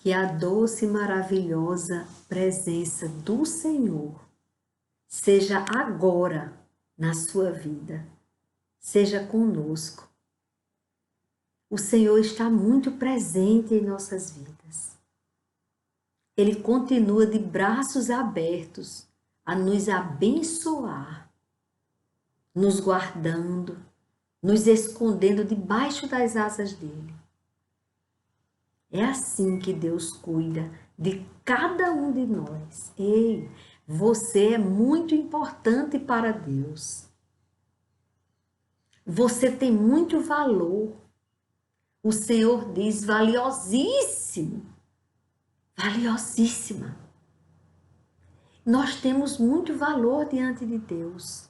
Que a doce e maravilhosa presença do Senhor seja agora na sua vida, seja conosco. O Senhor está muito presente em nossas vidas. Ele continua de braços abertos a nos abençoar, nos guardando, nos escondendo debaixo das asas dele. É assim que Deus cuida de cada um de nós. Ei, você é muito importante para Deus. Você tem muito valor. O Senhor diz valiosíssimo, valiosíssima. Nós temos muito valor diante de Deus.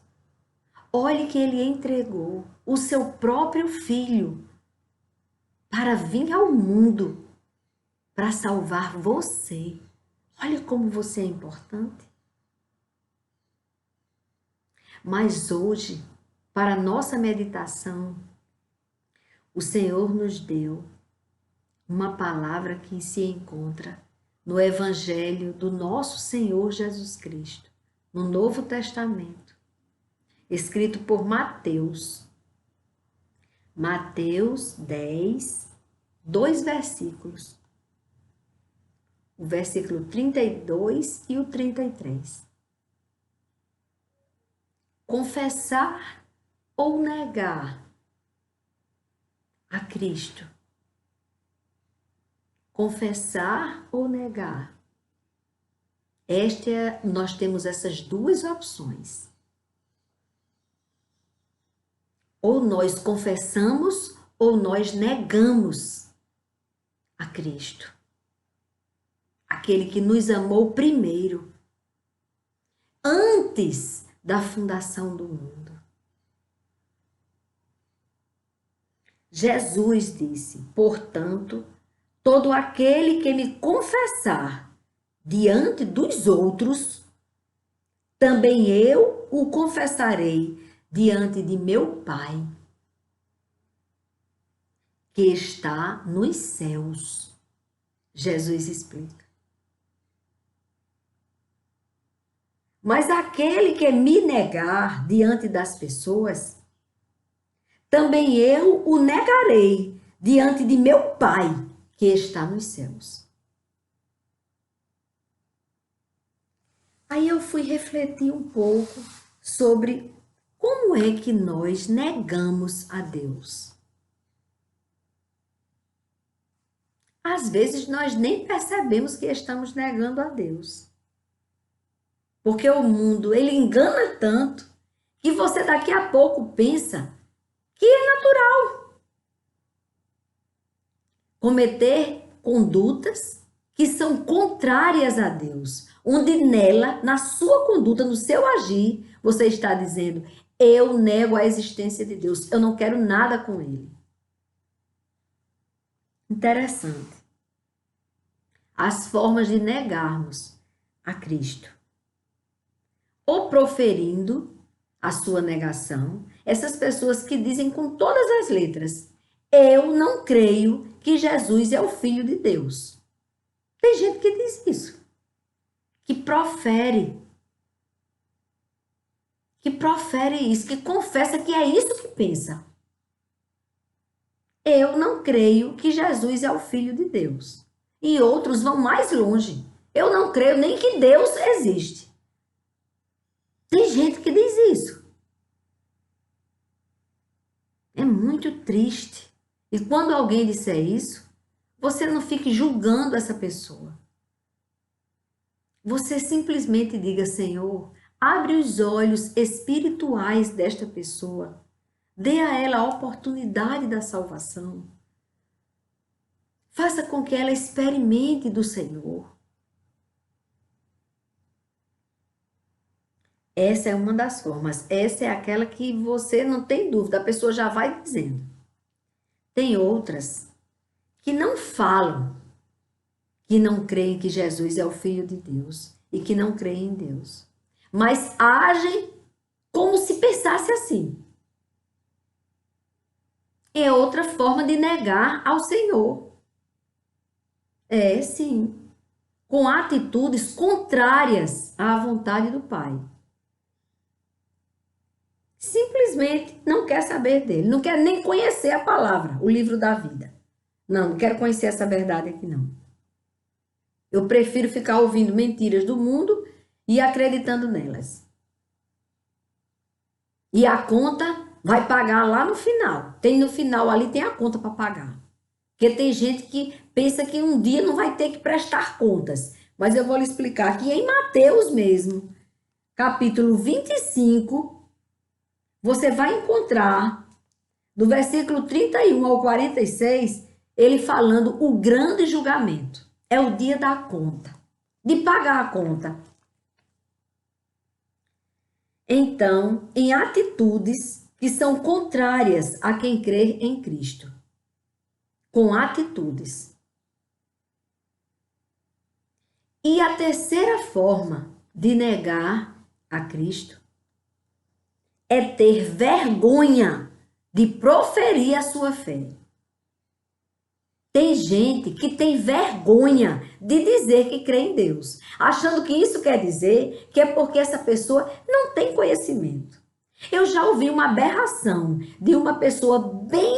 Olhe que Ele entregou o seu próprio Filho para vir ao mundo, para salvar você. Olha como você é importante. Mas hoje, para a nossa meditação, o Senhor nos deu uma palavra que se encontra no Evangelho do nosso Senhor Jesus Cristo, no Novo Testamento, escrito por Mateus. Mateus 10, 2 versículos. O versículo 32 e o 33. Confessar ou negar a Cristo. Confessar ou negar. Nós temos essas duas opções. Ou nós confessamos ou nós negamos a Cristo. Aquele que nos amou primeiro, antes da fundação do mundo. Jesus disse, portanto, todo aquele que me confessar diante dos outros, também eu o confessarei diante de meu Pai, que está nos céus. Jesus explica. Mas aquele que me negar diante das pessoas, também eu o negarei diante de meu Pai, que está nos céus. Aí eu fui refletir um pouco sobre como é que nós negamos a Deus. Às vezes nós nem percebemos que estamos negando a Deus. Porque o mundo, ele engana tanto que você daqui a pouco pensa que é natural cometer condutas que são contrárias a Deus, onde nela, na sua conduta, no seu agir, você está dizendo, eu nego a existência de Deus, eu não quero nada com ele. Interessante. As formas de negarmos a Cristo. Ou proferindo a sua negação, essas pessoas que dizem com todas as letras, eu não creio que Jesus é o Filho de Deus. Tem gente que diz isso, que profere isso, que confessa que é isso que pensa. Eu não creio que Jesus é o Filho de Deus. E outros vão mais longe. Eu não creio nem que Deus existe. Tem gente que diz isso. É muito triste. E quando alguém disser isso, você não fique julgando essa pessoa. Você simplesmente diga, Senhor, abre os olhos espirituais desta pessoa. Dê a ela a oportunidade da salvação. Faça com que ela experimente do Senhor. Essa é uma das formas. Essa é aquela que você não tem dúvida, a pessoa já vai dizendo. Tem outras que não falam, que não creem que Jesus é o Filho de Deus e que não creem em Deus, mas agem como se pensasse assim. É outra forma de negar ao Senhor. É, sim. Com atitudes contrárias à vontade do Pai. Simplesmente não quer saber dele, não quer nem conhecer a palavra, o livro da vida. Não, não quero conhecer essa verdade aqui, não. Eu prefiro ficar ouvindo mentiras do mundo e acreditando nelas. E a conta vai pagar lá no final. Tem no final ali, tem a conta para pagar. Porque tem gente que pensa que um dia não vai ter que prestar contas. Mas eu vou lhe explicar que em Mateus mesmo, capítulo 25, você vai encontrar, do versículo 31 ao 46, ele falando o grande julgamento. É o dia da conta, de pagar a conta. Então, em atitudes que são contrárias a quem crê em Cristo. Com atitudes. E a terceira forma de negar a Cristo é ter vergonha de proferir a sua fé. Tem gente que tem vergonha de dizer que crê em Deus, achando que isso quer dizer que é porque essa pessoa não tem conhecimento. Eu já ouvi uma aberração de uma pessoa bem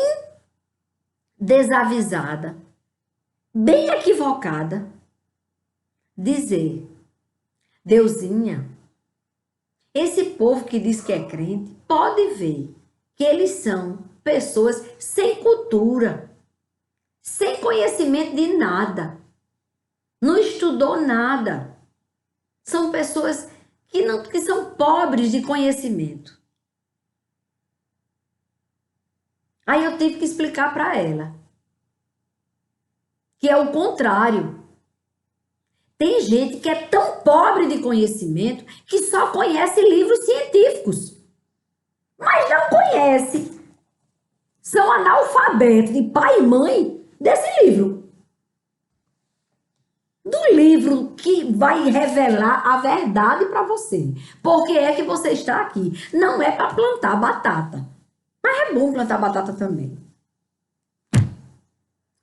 desavisada, bem equivocada, dizer: Deusinha, esse povo que diz que é crente, pode ver que eles são pessoas sem cultura, sem conhecimento de nada, não estudou nada. São pessoas que são pobres de conhecimento. Aí eu tive que explicar para ela que é o contrário. Tem gente que é tão pobre de conhecimento que só conhece livros científicos, mas não conhece. São analfabetos de pai e mãe desse livro. Do livro que vai revelar a verdade para você. Por que é que você está aqui? Não é para plantar batata. Mas é bom plantar batata também.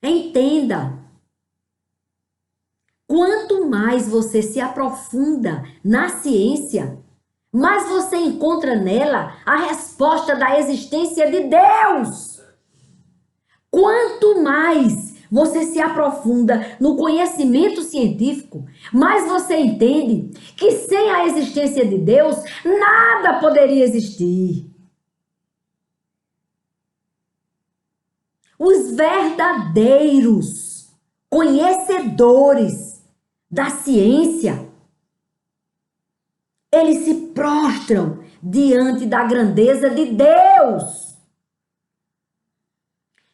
Entenda. Quanto mais você se aprofunda na ciência, mais você encontra nela a resposta da existência de Deus. Quanto mais você se aprofunda no conhecimento científico, mais você entende que sem a existência de Deus, nada poderia existir. Os verdadeiros conhecedores da ciência, eles se prostram diante da grandeza de Deus.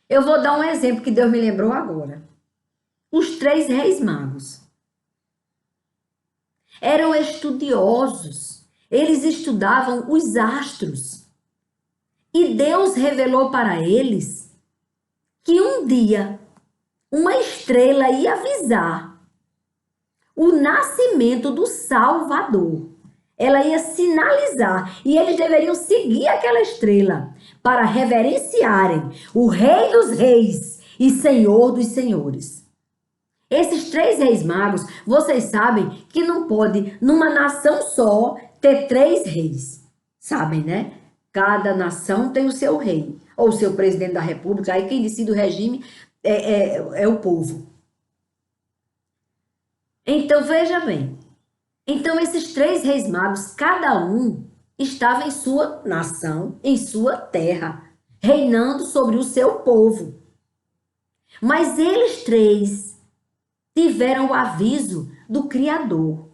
Eu vou dar um exemplo que Deus me lembrou agora. Os 3 reis magos eram estudiosos, eles estudavam os astros. E Deus revelou para eles que um dia uma estrela ia avisar o nascimento do Salvador. Ela ia sinalizar e eles deveriam seguir aquela estrela para reverenciarem o Rei dos Reis e Senhor dos Senhores. Esses 3 reis magos, vocês sabem que não pode, numa nação só, ter 3 reis. Sabem, né? Cada nação tem o seu rei, ou o seu presidente da república, aí quem decide o regime é o povo. Então, veja bem. Então, esses 3 reis magos, cada um estava em sua nação, em sua terra, reinando sobre o seu povo. Mas eles 3 tiveram o aviso do Criador.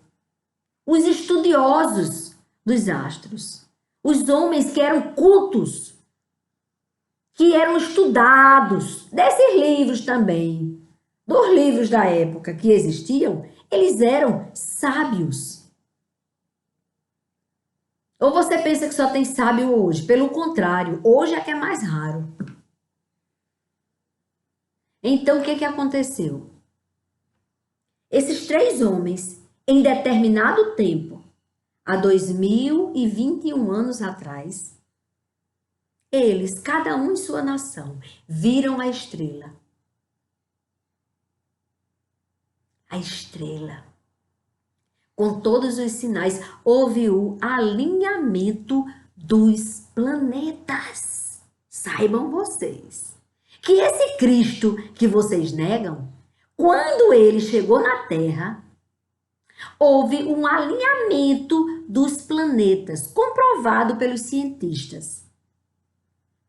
Os estudiosos dos astros, os homens que eram cultos, que eram estudados, desses livros também, dos livros da época que existiam, eles eram sábios. Ou você pensa que só tem sábio hoje? Pelo contrário, hoje é que é mais raro. Então, o que aconteceu? Esses 3 homens, em determinado tempo, há 2021 anos atrás, eles, cada um em sua nação, viram a estrela. a estrela. Com todos os sinais, houve o alinhamento dos planetas. Saibam vocês que esse Cristo que vocês negam, quando ele chegou na Terra, houve um alinhamento dos planetas, comprovado pelos cientistas.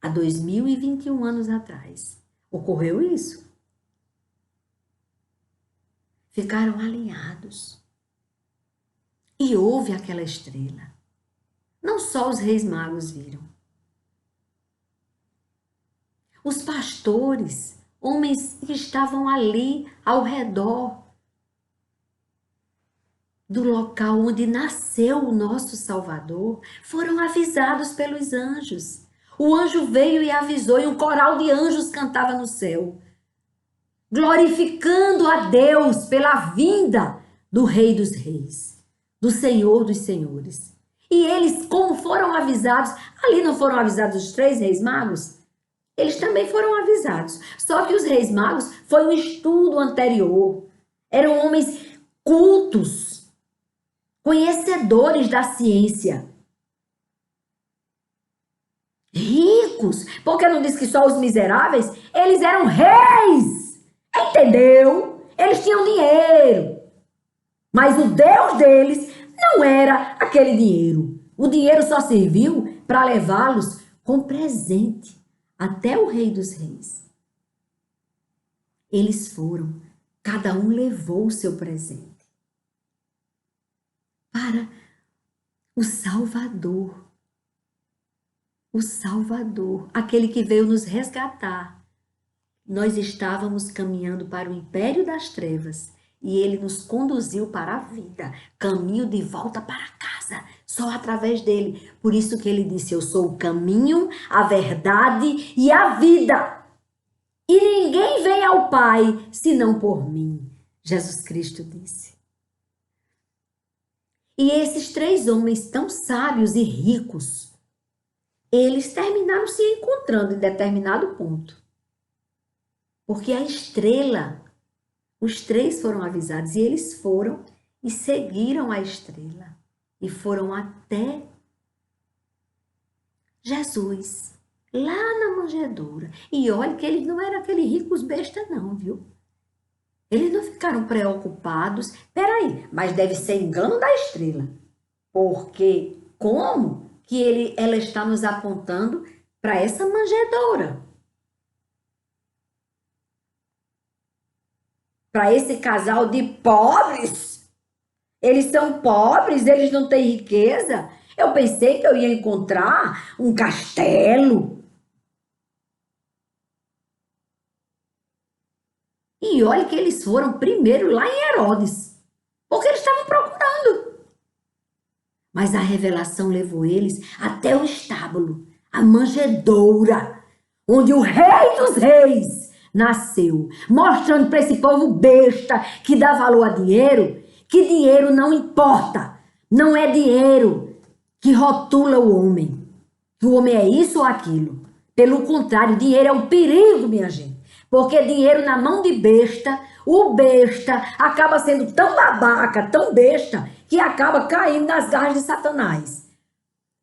Há 2021 anos atrás, ocorreu isso. Ficaram alinhados. E houve aquela estrela. Não só os reis magos viram. Os pastores, homens que estavam ali ao redor do local onde nasceu o nosso Salvador, foram avisados pelos anjos. O anjo veio e avisou, e um coral de anjos cantava no céu, glorificando a Deus pela vinda do Rei dos Reis, do Senhor dos Senhores. E eles, como foram avisados, ali não foram avisados os 3 reis magos? Eles também foram avisados. Só que os reis magos foi um estudo anterior. Eram homens cultos, conhecedores da ciência. Ricos, porque não diz que só os miseráveis, eles eram reis. Entendeu? Eles tinham dinheiro. Mas o Deus deles não era aquele dinheiro. O dinheiro só serviu para levá-los com presente até o Rei dos Reis. Eles foram, cada um levou o seu presente para o Salvador. O Salvador, aquele que veio nos resgatar. Nós estávamos caminhando para o império das trevas e ele nos conduziu para a vida, caminho de volta para casa, só através dele. Por isso que ele disse: eu sou o caminho, a verdade e a vida. E ninguém vem ao Pai senão por mim. Jesus Cristo disse. E esses 3 homens tão sábios e ricos, eles terminaram se encontrando em determinado ponto. Porque a estrela, os 3 foram avisados e eles foram e seguiram a estrela. E foram até Jesus, lá na manjedoura. E olha que eles não eram aqueles ricos bestas não, viu? Eles não ficaram preocupados. Peraí, mas deve ser engano da estrela. Porque como que ela está nos apontando para essa manjedoura? Para esse casal de pobres? Eles são pobres, eles não têm riqueza. Eu pensei que eu ia encontrar um castelo. E olha que eles foram primeiro lá em Herodes, porque eles estavam procurando. Mas a revelação levou eles até o estábulo, a manjedoura, onde o Rei dos Reis nasceu, mostrando para esse povo besta que dá valor a dinheiro, que dinheiro não importa, não é dinheiro que rotula o homem, que o homem é isso ou aquilo. Pelo contrário, dinheiro é um perigo, minha gente. Porque dinheiro na mão de besta, o besta acaba sendo tão babaca, tão besta, que acaba caindo nas garras de Satanás.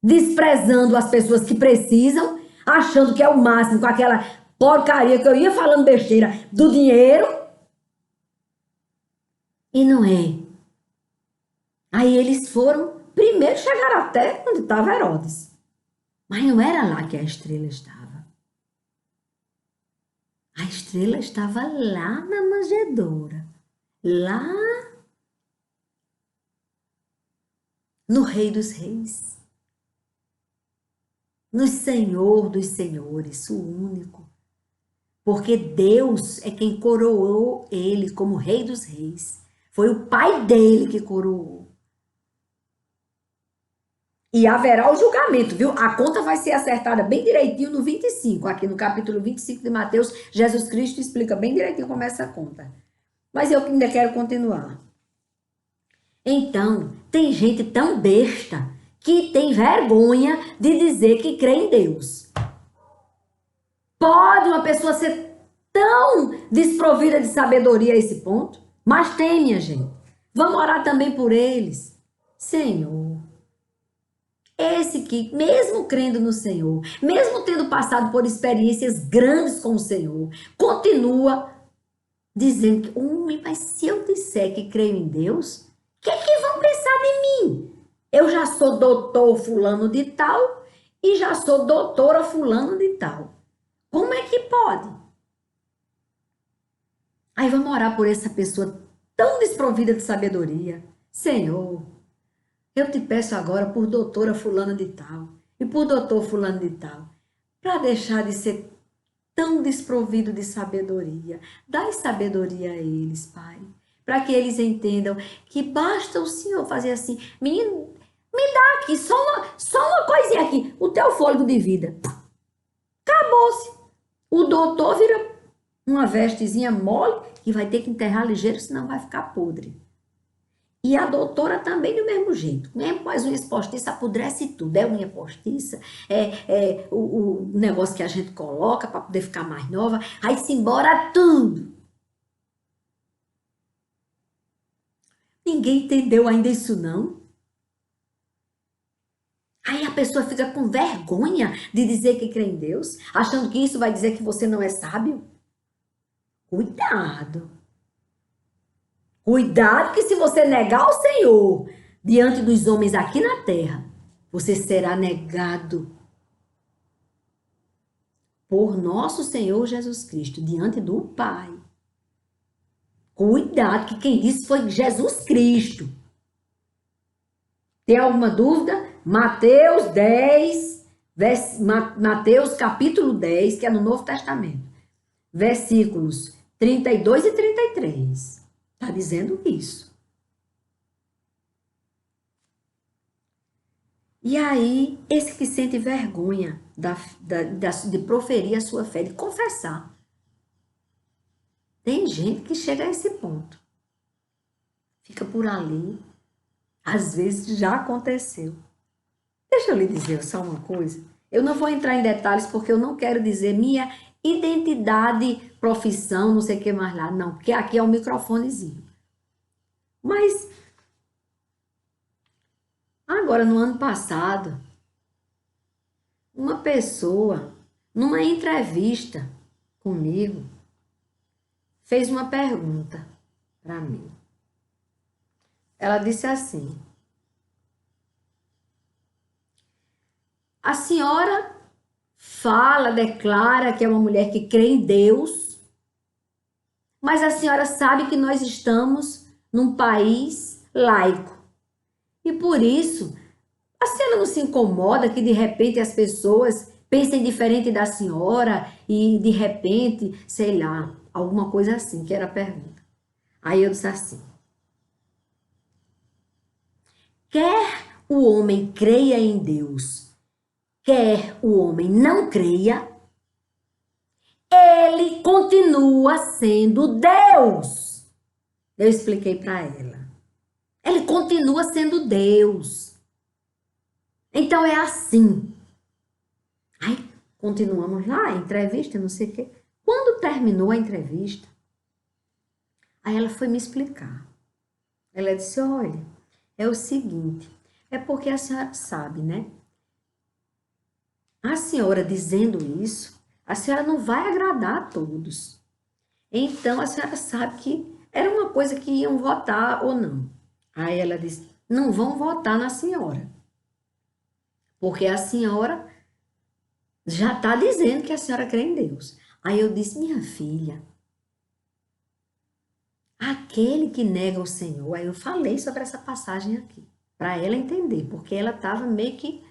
Desprezando as pessoas que precisam, achando que é o máximo, com aquela porcaria que eu ia falando besteira do dinheiro. E não é. Aí eles foram, primeiro chegaram até onde estava Herodes. Mas não era lá que a estrela estava. A estrela estava lá na manjedoura, lá no Rei dos Reis, no Senhor dos Senhores, o único. Porque Deus é quem coroou ele como Rei dos Reis. Foi o pai dele que coroou. E haverá o julgamento, viu? A conta vai ser acertada bem direitinho no 25. Aqui no capítulo 25 de Mateus, Jesus Cristo explica bem direitinho como é essa conta. Mas eu ainda quero continuar. Então, tem gente tão besta que tem vergonha de dizer que crê em Deus. Pode uma pessoa ser tão desprovida de sabedoria a esse ponto? Mas tem, minha gente. Vamos orar também por eles. Senhor, esse que, mesmo crendo no Senhor, mesmo tendo passado por experiências grandes com o Senhor, continua dizendo que, mas se eu disser que creio em Deus, o que é que vão pensar de mim? Eu já sou doutor fulano de tal e já sou doutora fulano de tal. Como é que pode? Aí vamos orar por essa pessoa tão desprovida de sabedoria. Senhor, eu te peço agora por doutora fulana de tal e por doutor fulano de tal, para deixar de ser tão desprovido de sabedoria. Dai sabedoria a eles, Pai, para que eles entendam que basta o Senhor fazer assim. Menino, me dá aqui, só uma coisinha aqui, o teu fôlego de vida. Acabou-se. O doutor vira uma vestezinha mole e vai ter que enterrar ligeiro, senão vai ficar podre. E a doutora também do mesmo jeito. Mesmo com as unhas postiças, apodrece tudo. É unha postiça, o negócio que a gente coloca para poder ficar mais nova. Aí se embora tudo. Ninguém entendeu ainda isso, não? Aí a pessoa fica com vergonha de dizer que crê em Deus, achando que isso vai dizer que você não é sábio. Cuidado. Cuidado que se você negar o Senhor diante dos homens aqui na terra, você será negado por nosso Senhor Jesus Cristo diante do Pai. Cuidado que quem disse foi Jesus Cristo. Tem alguma dúvida? Mateus 10, Mateus capítulo 10, que é no Novo Testamento, versículos 32 e 33. Está dizendo isso. E aí, esse que sente vergonha de proferir a sua fé, de confessar. Tem gente que chega a esse ponto. Fica por ali. Às vezes já aconteceu. Deixa eu lhe dizer só uma coisa. Eu não vou entrar em detalhes porque eu não quero dizer minha identidade, profissão, não sei o que mais lá. Não, porque aqui é um microfonezinho. Mas, agora no ano passado, uma pessoa, numa entrevista comigo, fez uma pergunta para mim. Ela disse assim: a senhora fala, declara que é uma mulher que crê em Deus, mas a senhora sabe que nós estamos num país laico. E por isso, a senhora não se incomoda que de repente as pessoas pensem diferente da senhora e de repente, sei lá, alguma coisa assim, que era a pergunta. Aí eu disse assim: quer o homem creia em Deus, quer o homem não creia, ele continua sendo Deus. Eu expliquei para ela. Ele continua sendo Deus. Então é assim. Aí continuamos lá, entrevista, não sei o quê. Quando terminou a entrevista, aí ela foi me explicar. Ela disse: olha, é o seguinte, é porque a senhora sabe, né? A senhora dizendo isso, a senhora não vai agradar a todos. Então a senhora sabe que era uma coisa que iam votar ou não. Aí ela disse: não vão votar na senhora, porque a senhora já está dizendo que a senhora crê em Deus. Aí eu disse: minha filha, aquele que nega o Senhor, aí eu falei sobre essa passagem aqui, para ela entender, porque ela estava meio que,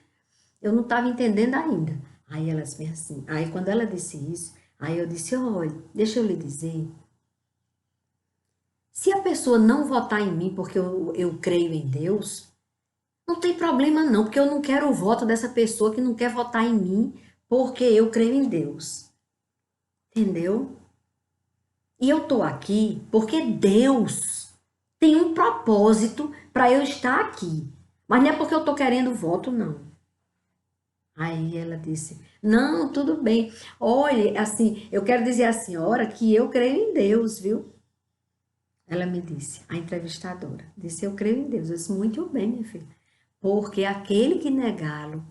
eu não estava entendendo ainda. Aí ela disse assim, aí quando ela disse isso, aí eu disse: olha, deixa eu lhe dizer, se a pessoa não votar em mim porque eu creio em Deus, não tem problema não, porque eu não quero o voto dessa pessoa que não quer votar em mim porque eu creio em Deus. Entendeu? E eu tô aqui porque Deus tem um propósito para eu estar aqui. Mas não é porque eu tô querendo voto, não. Aí ela disse: não, tudo bem. Olha, assim, eu quero dizer à senhora que eu creio em Deus, viu? Ela me disse, a entrevistadora, disse, eu creio em Deus. Eu disse, muito bem, minha filha. Porque aquele que negá-lo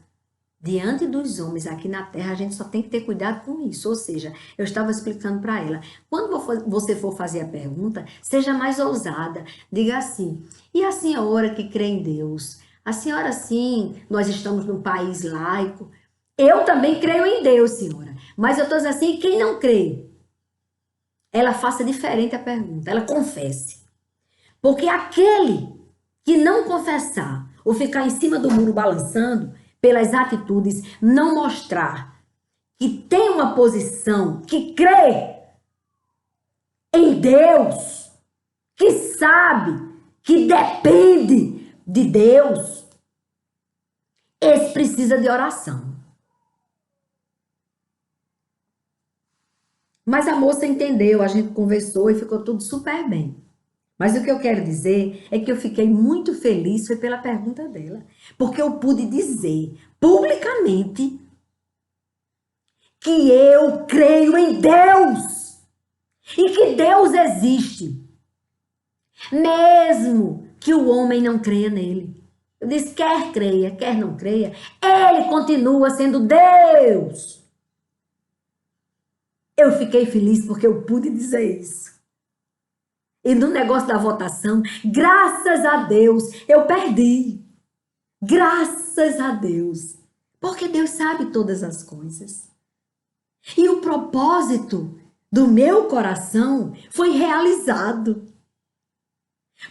diante dos homens aqui na terra, a gente só tem que ter cuidado com isso. Ou seja, eu estava explicando para ela, quando você for fazer a pergunta, seja mais ousada. Diga assim, e a senhora que crê em Deus? A senhora, sim, nós estamos num país laico. Eu também creio em Deus, senhora. Mas eu estou dizendo assim, quem não crê? Ela faça diferente a pergunta, ela confesse. Porque aquele que não confessar ou ficar em cima do muro balançando pelas atitudes, não mostrar que tem uma posição, que crê em Deus, que sabe, que depende de Deus, esse precisa de oração. Mas a moça entendeu, a gente conversou e ficou tudo super bem. Mas o que eu quero dizer é que eu fiquei muito feliz foi pela pergunta dela, porque eu pude dizer publicamente que eu creio em Deus e que Deus existe, mesmo que o homem não creia nele. Eu disse, quer creia, quer não creia, ele continua sendo Deus. Eu fiquei feliz porque eu pude dizer isso. E no negócio da votação, graças a Deus, eu perdi. Graças a Deus. Porque Deus sabe todas as coisas. E o propósito do meu coração foi realizado.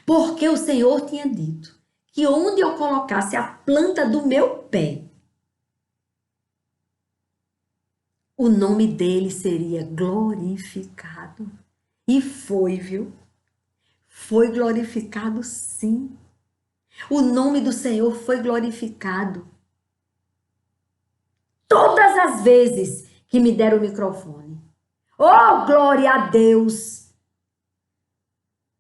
Porque o Senhor tinha dito que onde eu colocasse a planta do meu pé, o nome dele seria glorificado. E foi, viu? Foi glorificado, sim. O nome do Senhor foi glorificado. Todas as vezes que me deram o microfone. Oh, glória a Deus!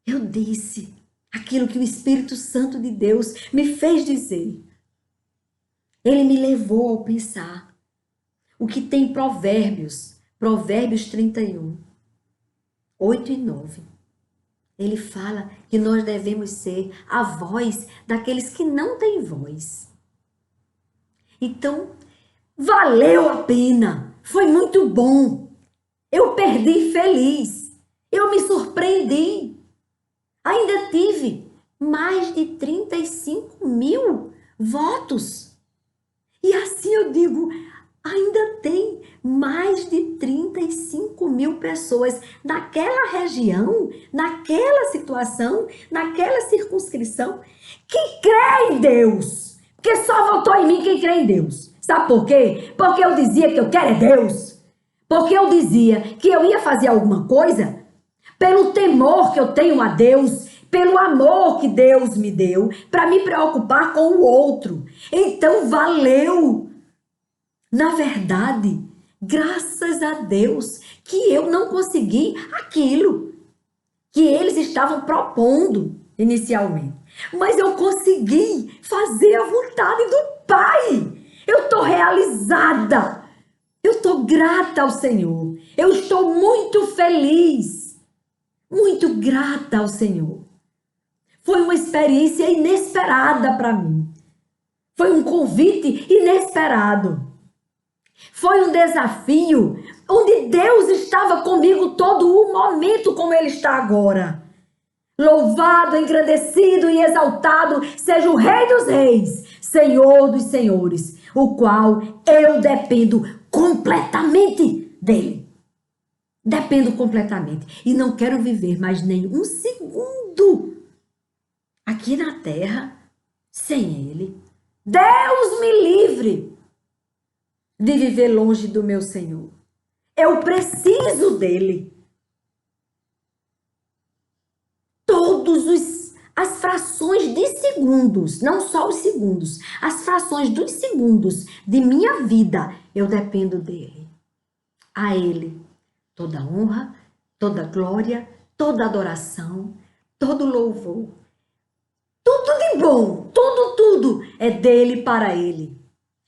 Eu disse aquilo que o Espírito Santo de Deus me fez dizer. Ele me levou ao pensar o que tem em Provérbios 31, 8 e 9. Ele fala que nós devemos ser a voz daqueles que não têm voz. Então, valeu a pena. Foi muito bom. Eu perdi feliz. Eu me surpreendi. Ainda tive mais de 35 mil votos. E assim eu digo, ainda tem mais de 35 mil pessoas naquela região, naquela situação, naquela circunscrição, que crê em Deus. Porque só votou em mim quem crê em Deus. Sabe por quê? Porque eu dizia que eu quero é Deus. Porque eu dizia que eu ia fazer alguma coisa pelo temor que eu tenho a Deus, pelo amor que Deus me deu, para me preocupar com o outro. Então valeu. Na verdade, graças a Deus que eu não consegui aquilo que eles estavam propondo inicialmente. Mas eu consegui fazer a vontade do Pai. Eu estou realizada. Eu estou grata ao Senhor. Eu estou muito feliz. Muito grata ao Senhor. Foi uma experiência inesperada para mim. Foi um convite inesperado. Foi um desafio onde Deus estava comigo todo o momento como Ele está agora. Louvado, engrandecido e exaltado seja o Rei dos Reis, Senhor dos Senhores, o qual eu dependo completamente dEle. Dependo completamente. E não quero viver mais nem um segundo aqui na terra sem Ele. Deus me livre de viver longe do meu Senhor. Eu preciso dele. As frações de segundos, não só os segundos, as frações dos segundos de minha vida, eu dependo dele. A ele toda honra, toda glória, toda adoração, todo louvor. Tudo de bom, tudo é dele para ele.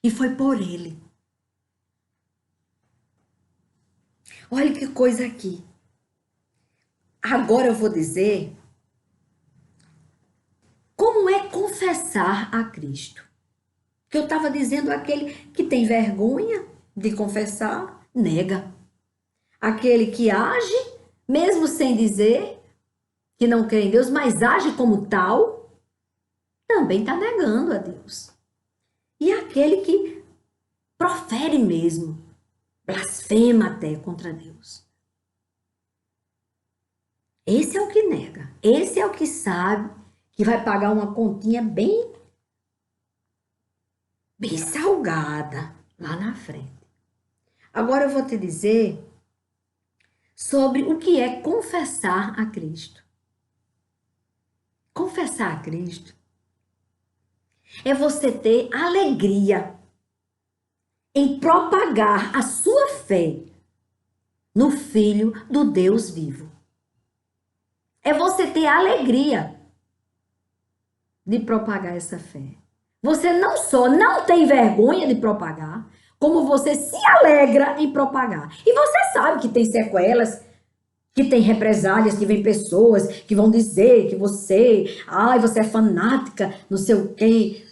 E foi por ele. Olha que coisa aqui. Agora eu vou dizer confessar a Cristo. Que eu estava dizendo, aquele que tem vergonha de confessar, nega. Aquele que age, mesmo sem dizer que não crê em Deus, mas age como tal, também está negando a Deus. E aquele que profere mesmo, blasfema até contra Deus. Esse é o que nega. Esse é o que sabe que vai pagar uma continha bem salgada lá na frente. Agora eu vou te dizer sobre o que é confessar a Cristo. Confessar a Cristo é você ter alegria em propagar a sua fé no Filho do Deus vivo. É você ter alegria de propagar essa fé. Você não só não tem vergonha de propagar, como você se alegra em propagar. E você sabe que tem sequelas, que tem represálias, que vem pessoas que vão dizer que você é fanática, não sei o quê.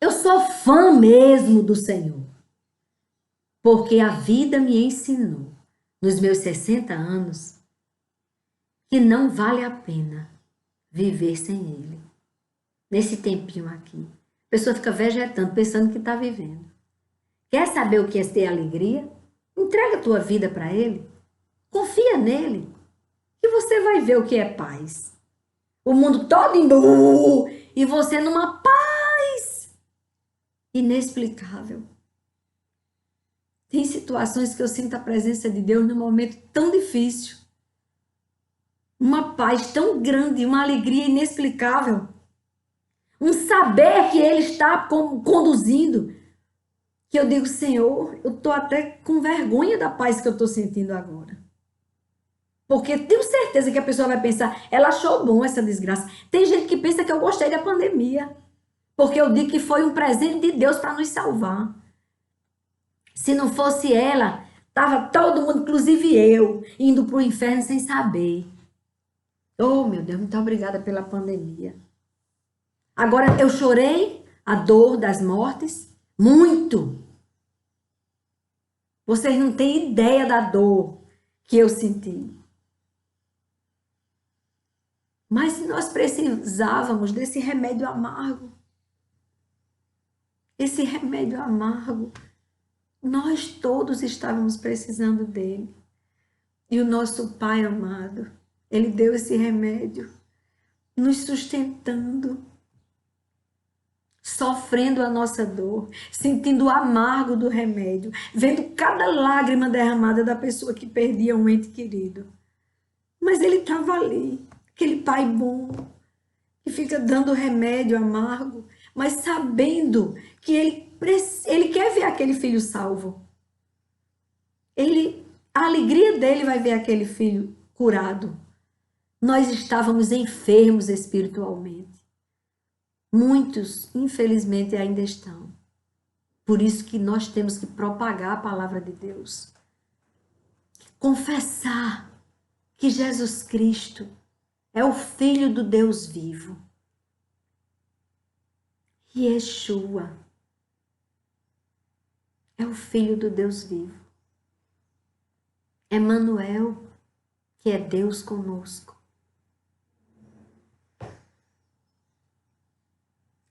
Eu sou fã mesmo do Senhor. Porque a vida me ensinou, nos meus 60 anos, que não vale a pena viver sem Ele. Nesse tempinho aqui. A pessoa fica vegetando, pensando que está vivendo. Quer saber o que é ter alegria? Entrega a tua vida para Ele. Confia nele. E você vai ver o que é paz. O mundo todo indo e você numa paz inexplicável. Tem situações que eu sinto a presença de Deus num momento tão difícil. Uma paz tão grande, uma alegria inexplicável. Um saber que Ele está conduzindo. Que eu digo, Senhor, eu estou até com vergonha da paz que eu estou sentindo agora. Porque tenho certeza que a pessoa vai pensar, ela achou bom essa desgraça. Tem gente que pensa que eu gostei da pandemia. Porque eu digo que foi um presente de Deus para nos salvar. Se não fosse ela, estava todo mundo, inclusive eu, indo para o inferno sem saber. Oh, meu Deus, muito obrigada pela pandemia. Agora, eu chorei a dor das mortes, muito. Vocês não têm ideia da dor que eu senti. Mas nós precisávamos desse remédio amargo. Esse remédio amargo. Nós todos estávamos precisando dele. E o nosso Pai amado, Ele deu esse remédio, nos sustentando, sofrendo a nossa dor, sentindo o amargo do remédio, vendo cada lágrima derramada da pessoa que perdia um ente querido. Mas Ele estava ali, aquele Pai bom, que fica dando remédio amargo, mas sabendo que ele quer ver aquele filho salvo. A alegria dele vai ver aquele filho curado. Nós estávamos enfermos espiritualmente. Muitos, infelizmente, ainda estão. Por isso que nós temos que propagar a palavra de Deus. Confessar que Jesus Cristo é o Filho do Deus vivo. Yeshua é o Filho do Deus vivo. Emanuel, que é Deus conosco.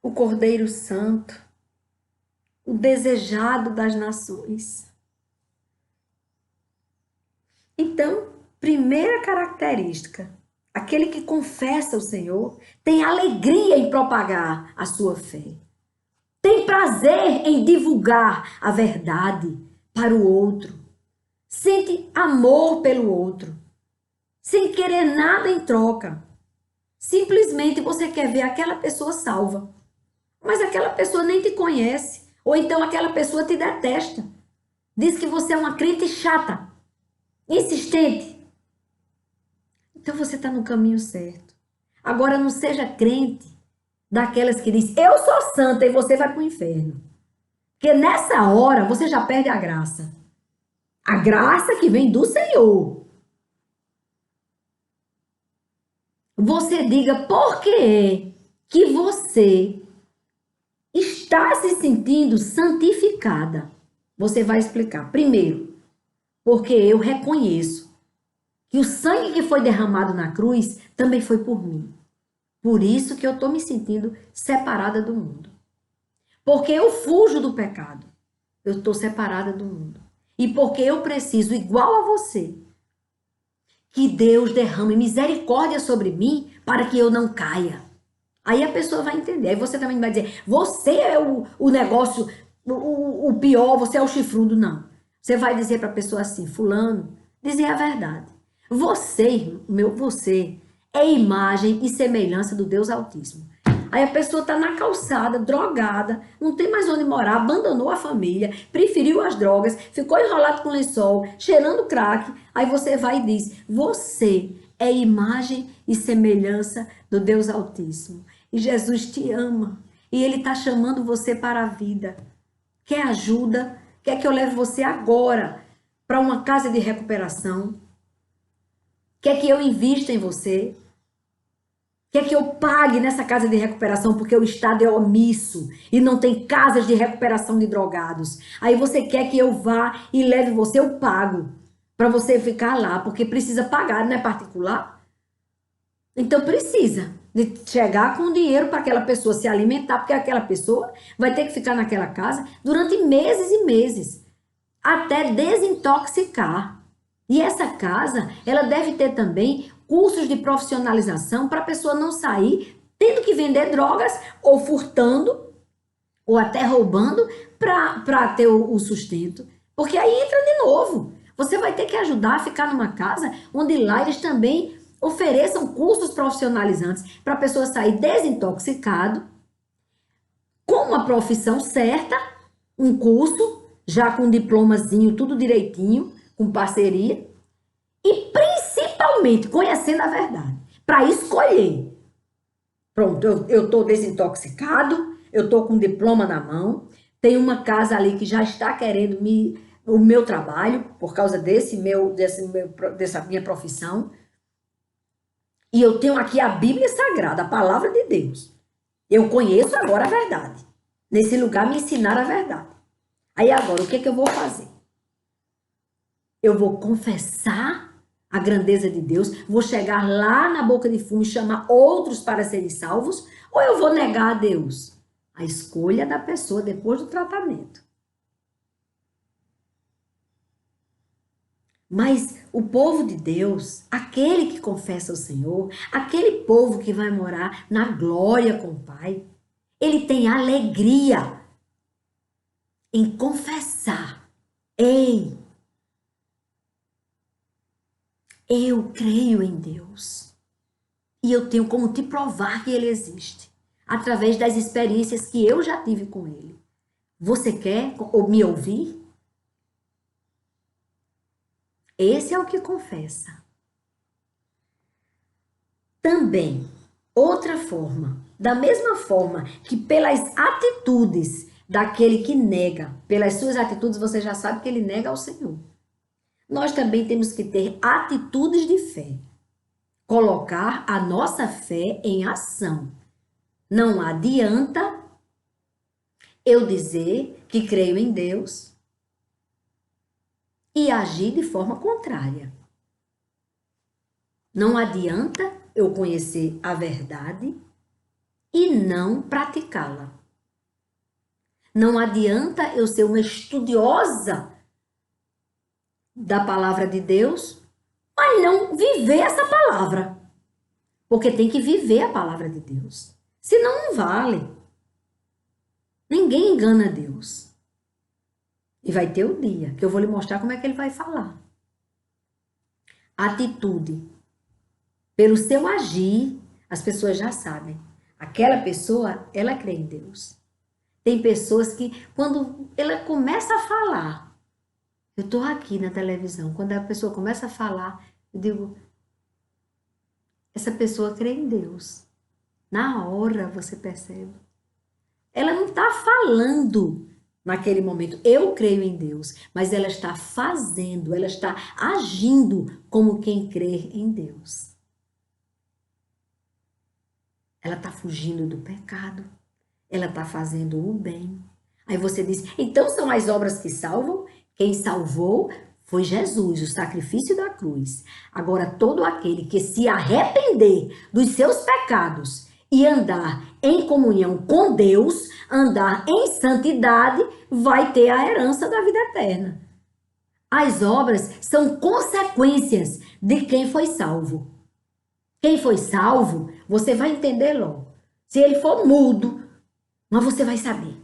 O Cordeiro Santo, o desejado das nações. Então, primeira característica, aquele que confessa o Senhor tem alegria em propagar a sua fé. Tem prazer em divulgar a verdade para o outro. Sente amor pelo outro, sem querer nada em troca. Simplesmente você quer ver aquela pessoa salva. Mas aquela pessoa nem te conhece. Ou então aquela pessoa te detesta. Diz que você é uma crente chata, insistente. Então você está no caminho certo. Agora não seja crente daquelas que diz, eu sou santa e você vai para o inferno. Porque nessa hora você já perde a graça. A graça que vem do Senhor. Você diga por quê que você está se sentindo santificada? Você vai explicar. Primeiro, porque eu reconheço que o sangue que foi derramado na cruz também foi por mim. Por isso que eu estou me sentindo separada do mundo. Porque eu fujo do pecado. Eu estou separada do mundo. E porque eu preciso, igual a você, que Deus derrame misericórdia sobre mim para que eu não caia. Aí a pessoa vai entender. Aí você também vai dizer, você é o negócio, o pior, você é o chifrudo. Não. Você vai dizer para a pessoa assim, fulano, dizer a verdade. Você é imagem e semelhança do Deus Altíssimo. Aí a pessoa está na calçada, drogada, não tem mais onde morar, abandonou a família, preferiu as drogas, ficou enrolado com lençol, cheirando crack. Aí você vai e diz, você é imagem e semelhança do Deus Altíssimo. E Jesus te ama. E Ele está chamando você para a vida. Quer ajuda? Quer que eu leve você agora para uma casa de recuperação? Quer que eu invista em você? Quer que eu pague nessa casa de recuperação porque o Estado é omisso e não tem casas de recuperação de drogados? Aí você quer que eu vá e leve você, eu pago para você ficar lá, porque precisa pagar, não é particular? Então precisa de chegar com dinheiro para aquela pessoa se alimentar, porque aquela pessoa vai ter que ficar naquela casa durante meses e meses, até desintoxicar. E essa casa, ela deve ter também cursos de profissionalização para a pessoa não sair tendo que vender drogas ou furtando ou até roubando para ter o sustento. Porque aí entra de novo. Você vai ter que ajudar a ficar numa casa onde lá eles também ofereçam cursos profissionalizantes para a pessoa sair desintoxicado, com uma profissão certa, um curso, já com um diplomazinho, tudo direitinho, com parceria, e principalmente conhecendo a verdade, para escolher. Pronto, eu estou desintoxicado, eu estou com um diploma na mão, tem uma casa ali que já está querendo o meu trabalho, por causa dessa minha profissão, e eu tenho aqui a Bíblia Sagrada, a palavra de Deus. Eu conheço agora a verdade. Nesse lugar me ensinaram a verdade. Aí agora, o que é que eu vou fazer? Eu vou confessar a grandeza de Deus, vou chegar lá na boca de fumo e chamar outros para serem salvos, ou eu vou negar a Deus? A escolha da pessoa depois do tratamento. Mas o povo de Deus, aquele que confessa o Senhor, aquele povo que vai morar na glória com o Pai, ele tem alegria em confessar. Ei, eu creio em Deus. E eu tenho como te provar que Ele existe. Através das experiências que eu já tive com Ele. Você quer me ouvir? Esse é o que confessa. Também, outra forma, da mesma forma que pelas atitudes daquele que nega, pelas suas atitudes você já sabe que ele nega ao Senhor. Nós também temos que ter atitudes de fé. Colocar a nossa fé em ação. Não adianta eu dizer que creio em Deus e agir de forma contrária. Não adianta eu conhecer a verdade e não praticá-la. Não adianta eu ser uma estudiosa da palavra de Deus, mas não viver essa palavra. Porque tem que viver a palavra de Deus. Senão não vale. Ninguém engana Deus. E vai ter o dia que eu vou lhe mostrar como é que ele vai falar. Atitude. Pelo seu agir, as pessoas já sabem. Aquela pessoa, ela crê em Deus. Tem pessoas que, quando ela começa a falar, eu estou aqui na televisão, quando a pessoa começa a falar, eu digo, essa pessoa crê em Deus. Na hora você percebe. Ela não está falando naquele momento, eu creio em Deus, mas ela está fazendo, ela está agindo como quem crê em Deus. Ela está fugindo do pecado. Ela está fazendo o bem. Aí você diz, então são as obras que salvam? Quem salvou foi Jesus, o sacrifício da cruz. Agora, todo aquele que se arrepender dos seus pecados e andar em comunhão com Deus, andar em santidade, vai ter a herança da vida eterna. As obras são consequências de quem foi salvo. Quem foi salvo, você vai entender logo. Se ele for mudo, mas você vai saber.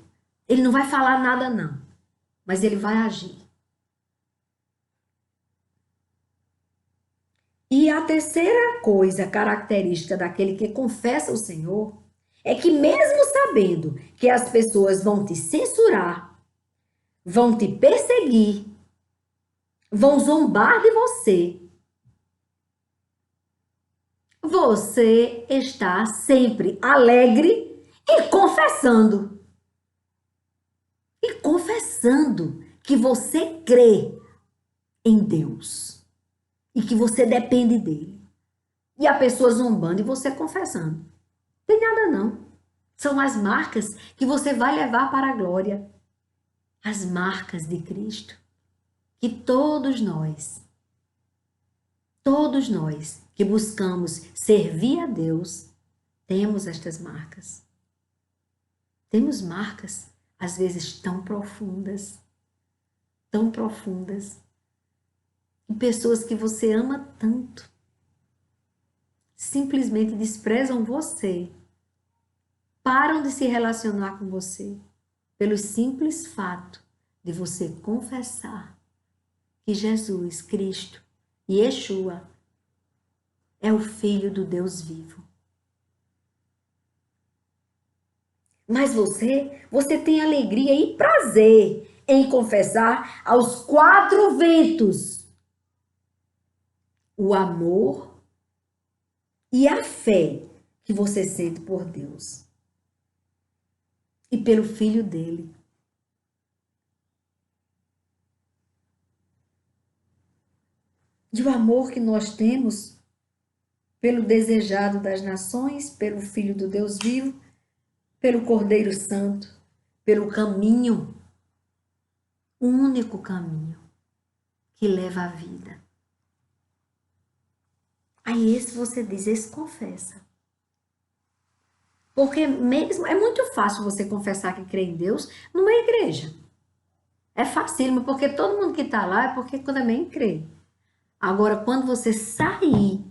Ele não vai falar nada, não. Mas ele vai agir. E a terceira coisa característica daquele que confessa o Senhor é que, mesmo sabendo que as pessoas vão te censurar, vão te perseguir, vão zombar de você, você está sempre alegre e confessando. E confessando que você crê em Deus e que você depende dele. E a pessoa zombando e você confessando. Não tem nada não. São as marcas que você vai levar para a glória. As marcas de Cristo. Que todos nós que buscamos servir a Deus, temos estas marcas. Temos marcas, às vezes tão profundas, e pessoas que você ama tanto, simplesmente desprezam você, param de se relacionar com você, pelo simples fato de você confessar que Jesus Cristo, Yeshua, é o Filho do Deus vivo. Mas você tem alegria e prazer em confessar aos quatro ventos o amor e a fé que você sente por Deus e pelo Filho dele. E o amor que nós temos pelo desejado das nações, pelo Filho do Deus vivo, pelo Cordeiro Santo, pelo caminho, o único caminho que leva à vida. Aí esse você diz, esse confessa. Porque mesmo, é muito fácil você confessar que crê em Deus numa igreja. É facílimo, porque todo mundo que está lá é porque também crê. Agora, quando você sair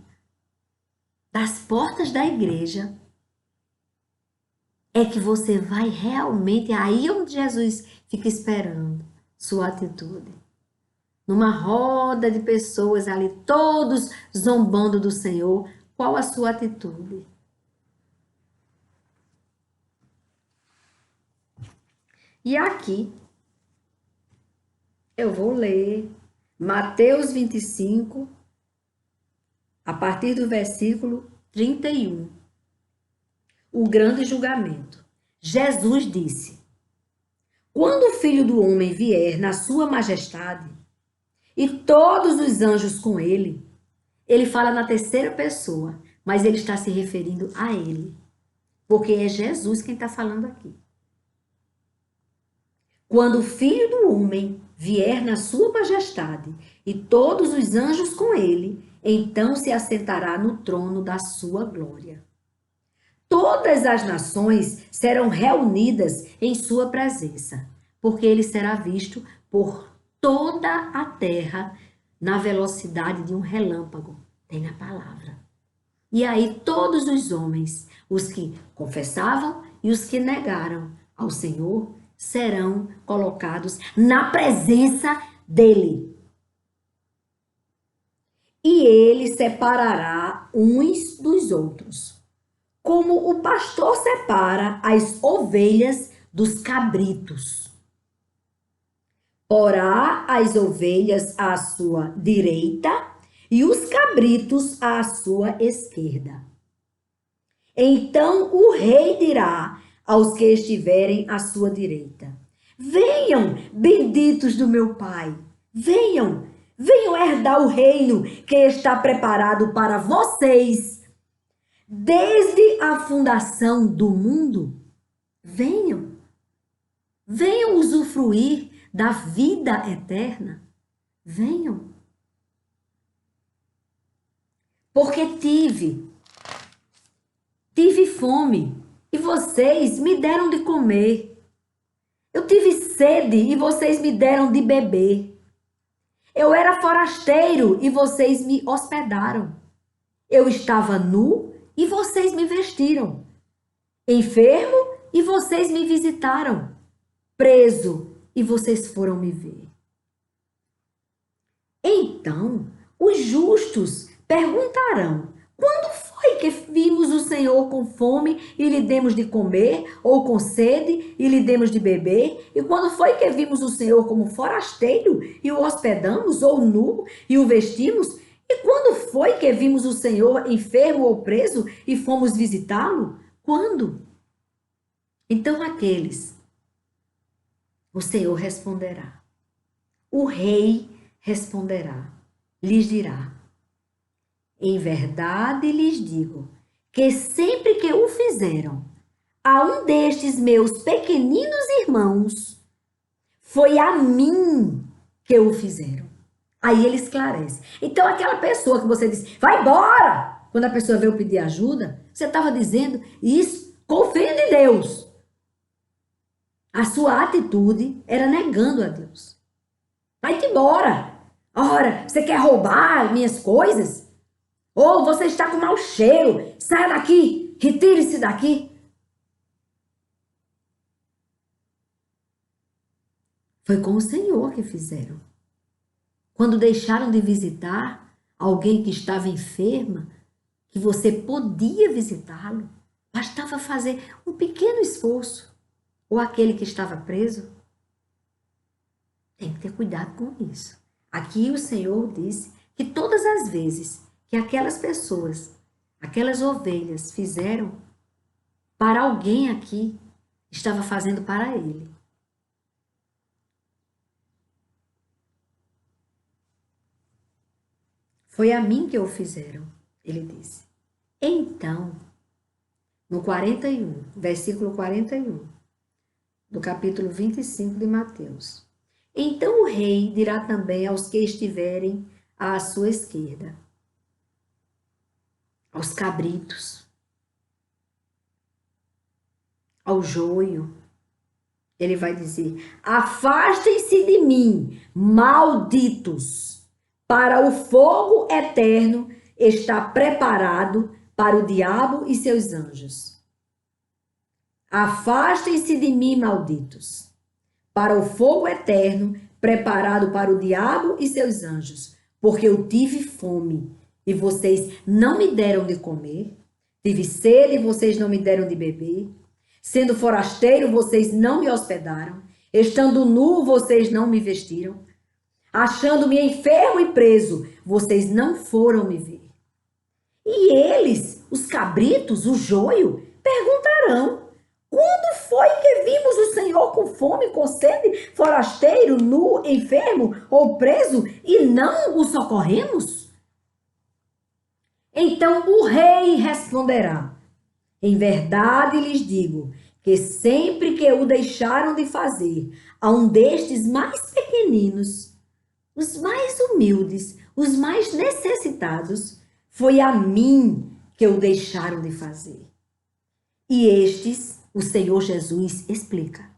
das portas da igreja, é que você vai realmente, aí onde Jesus fica esperando sua atitude. Numa roda de pessoas ali, todos zombando do Senhor, qual a sua atitude? E aqui, eu vou ler Mateus 25, a partir do versículo 31. O grande julgamento. Jesus disse: quando o Filho do Homem vier na sua majestade, e todos os anjos com ele, ele fala na terceira pessoa, mas ele está se referindo a ele, porque é Jesus quem está falando aqui. Quando o Filho do Homem vier na sua majestade, e todos os anjos com ele, então se assentará no trono da sua glória. Todas as nações serão reunidas em sua presença, porque ele será visto por toda a terra na velocidade de um relâmpago. Tem na palavra. E aí todos os homens, os que confessavam e os que negaram ao Senhor, serão colocados na presença dele. E ele separará uns dos outros, como o pastor separa as ovelhas dos cabritos. Porá as ovelhas à sua direita e os cabritos à sua esquerda. Então o rei dirá aos que estiverem à sua direita: venham, benditos do meu Pai, venham herdar o reino que está preparado para vocês desde a fundação do mundo, venham, venham usufruir da vida eterna, venham. Porque tive fome e vocês me deram de comer. Eu tive sede e vocês me deram de beber. Eu era forasteiro e vocês me hospedaram. Eu estava nu e vocês me vestiram. Enfermo e vocês me visitaram. Preso e vocês foram me ver. Então, os justos perguntarão: quando foi que vimos o Senhor com fome e lhe demos de comer, ou com sede e lhe demos de beber? E quando foi que vimos o Senhor como forasteiro e o hospedamos, ou nu e o vestimos? E quando foi que vimos o Senhor enfermo ou preso e fomos visitá-lo? Quando? Então o Senhor responderá. O rei responderá, lhes dirá: em verdade lhes digo que sempre que o fizeram a um destes meus pequeninos irmãos, foi a mim que o fizeram. Aí ele esclarece. Então aquela pessoa que você disse, vai embora! Quando a pessoa veio pedir ajuda, você estava dizendo isso, confia em Deus. A sua atitude era negando a Deus. Vai-te embora! Ora, você quer roubar minhas coisas? Ou você está com mau cheiro? Saia daqui! Retire-se daqui! Foi com o Senhor que fizeram. Quando deixaram de visitar alguém que estava enferma, que você podia visitá-lo, bastava fazer um pequeno esforço. Ou aquele que estava preso. Tem que ter cuidado com isso. Aqui o Senhor disse que todas as vezes que aquelas pessoas, aquelas ovelhas fizeram para alguém aqui, estava fazendo para ele. Foi a mim que o fizeram, ele disse. Então, no 41, versículo 41, do capítulo 25 de Mateus. Então o rei dirá também aos que estiverem à sua esquerda, aos cabritos, ao joio. Ele vai dizer: afastem-se de mim, malditos, para o fogo eterno está preparado para o diabo e seus anjos. Afastem-se de mim, malditos, para o fogo eterno preparado para o diabo e seus anjos, porque eu tive fome e vocês não me deram de comer, tive sede e vocês não me deram de beber, sendo forasteiro vocês não me hospedaram, estando nu vocês não me vestiram, achando-me enfermo e preso, vocês não foram me ver. E eles, os cabritos, o joio, perguntarão: quando foi que vimos o Senhor com fome, com sede, forasteiro, nu, enfermo ou preso, e não o socorremos? Então o rei responderá: em verdade lhes digo que sempre que o deixaram de fazer a um destes mais pequeninos, os mais humildes, os mais necessitados, foi a mim que o deixaram de fazer. E estes, o Senhor Jesus explica,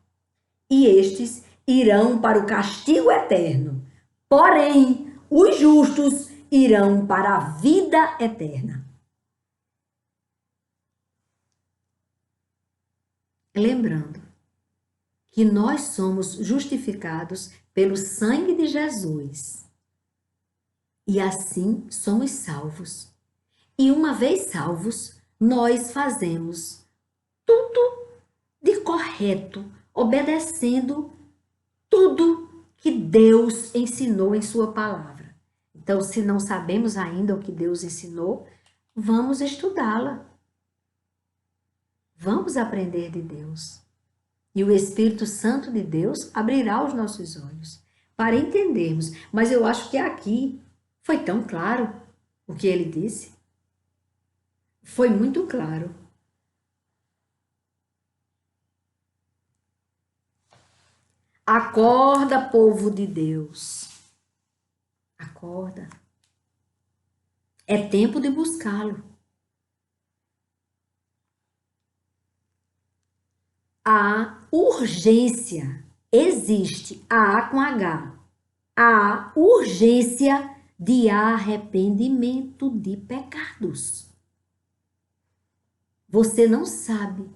e estes irão para o castigo eterno, porém os justos irão para a vida eterna. Lembrando que nós somos justificados pelo sangue de Jesus e assim somos salvos. E uma vez salvos, nós fazemos tudo de correto, obedecendo tudo que Deus ensinou em sua palavra. Então, se não sabemos ainda o que Deus ensinou, vamos estudá-la. Vamos aprender de Deus. E o Espírito Santo de Deus abrirá os nossos olhos para entendermos. Mas eu acho que aqui foi tão claro o que ele disse. Foi muito claro. Acorda, povo de Deus. Acorda. É tempo de buscá-lo. A urgência existe, a com H. A urgência de arrependimento de pecados. Você não sabe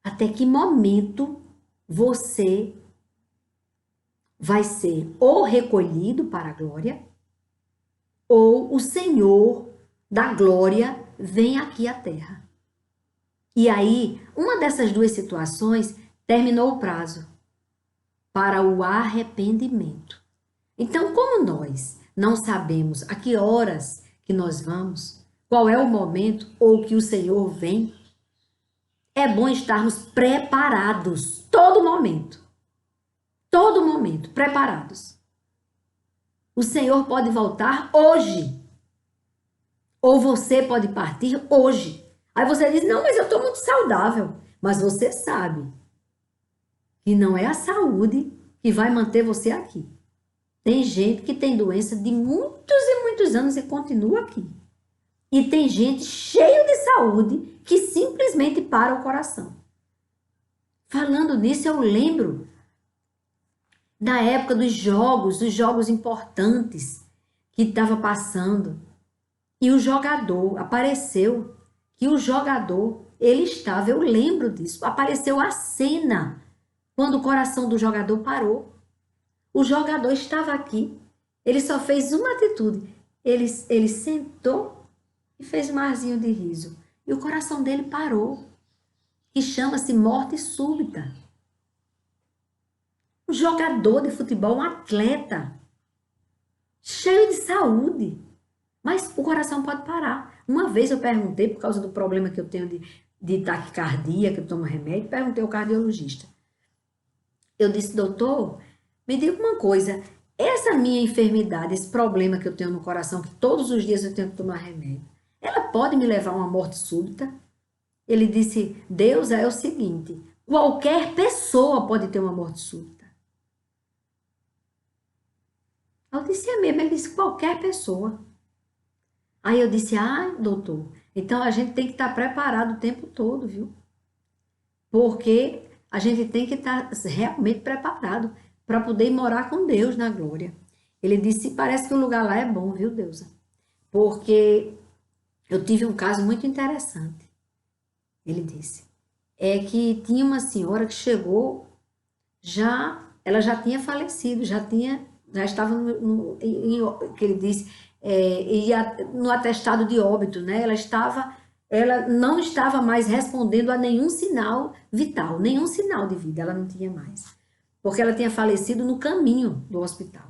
até que momento você vai ser ou recolhido para a glória, ou o Senhor da glória vem aqui à terra. E aí, uma dessas duas situações terminou o prazo para o arrependimento. Então, como nós não sabemos a que horas que nós vamos, qual é o momento ou que o Senhor vem, é bom estarmos preparados todo momento, preparados. O Senhor pode voltar hoje, ou você pode partir hoje. Aí você diz, não, mas eu estou muito saudável. Mas você sabe que não é a saúde que vai manter você aqui. Tem gente que tem doença de muitos e muitos anos e continua aqui. E tem gente cheia de saúde que simplesmente para o coração. Falando nisso, eu lembro da época dos jogos importantes que estava passando. E o jogador, apareceu que o jogador, ele estava, eu lembro disso, apareceu a cena quando o coração do jogador parou. O jogador estava aqui, ele só fez uma atitude, ele sentou e fez um arzinho de riso. E o coração dele parou, que chama-se morte súbita. Um jogador de futebol, um atleta, cheio de saúde, mas o coração pode parar. Uma vez eu perguntei, por causa do problema que eu tenho de taquicardia, que eu tomo remédio, perguntei ao cardiologista. Eu disse, doutor, me diga uma coisa, essa minha enfermidade, esse problema que eu tenho no coração, que todos os dias eu tenho que tomar remédio, ela pode me levar a uma morte súbita? Ele disse, Deus, é o seguinte, qualquer pessoa pode ter uma morte súbita. Eu disse, é mesmo, ele disse, qualquer pessoa. Aí eu disse, doutor, então a gente tem que estar preparado o tempo todo, viu? Porque a gente tem que estar realmente preparado para poder morar com Deus na glória. Ele disse, parece que o lugar lá é bom, viu, Deusa? Porque eu tive um caso muito interessante. Ele disse, é que tinha uma senhora que chegou, ela já tinha falecido, já estava que ele disse, no atestado de óbito, né? Ela não estava mais respondendo a nenhum sinal vital, nenhum sinal de vida, ela não tinha mais. Porque ela tinha falecido no caminho do hospital.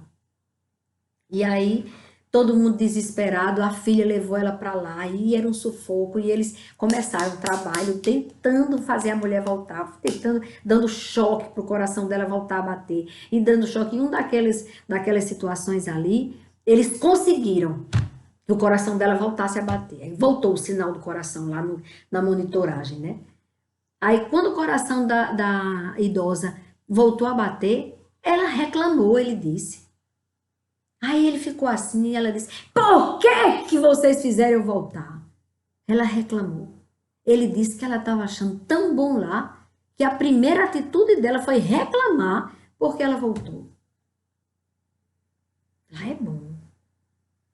E aí, todo mundo desesperado, a filha levou ela para lá, e era um sufoco, e eles começaram o trabalho, tentando fazer a mulher voltar, dando choque para o coração dela voltar a bater, e dando choque em daquelas situações ali, eles conseguiram que o coração dela voltasse a bater. Aí voltou o sinal do coração lá na monitoragem, né? Aí, quando o coração da idosa voltou a bater, ela reclamou, ele disse. Aí ele ficou assim e ela disse, por que vocês fizeram eu voltar? Ela reclamou. Ele disse que ela estava achando tão bom lá que a primeira atitude dela foi reclamar porque ela voltou. Lá é bom.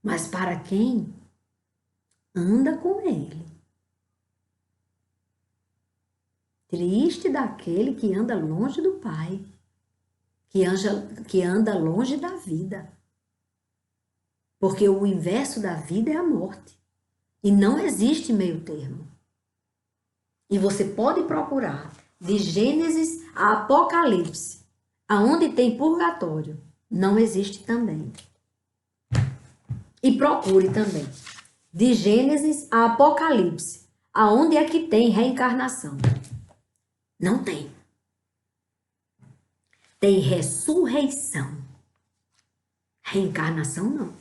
Mas para quem anda com ele. Triste daquele que anda longe do Pai, que anda longe da vida. Porque o inverso da vida é a morte. E não existe meio termo. E você pode procurar de Gênesis a Apocalipse, aonde tem purgatório, não existe também. E procure também de Gênesis a Apocalipse, aonde é que tem reencarnação. Não tem. Tem ressurreição. Reencarnação não.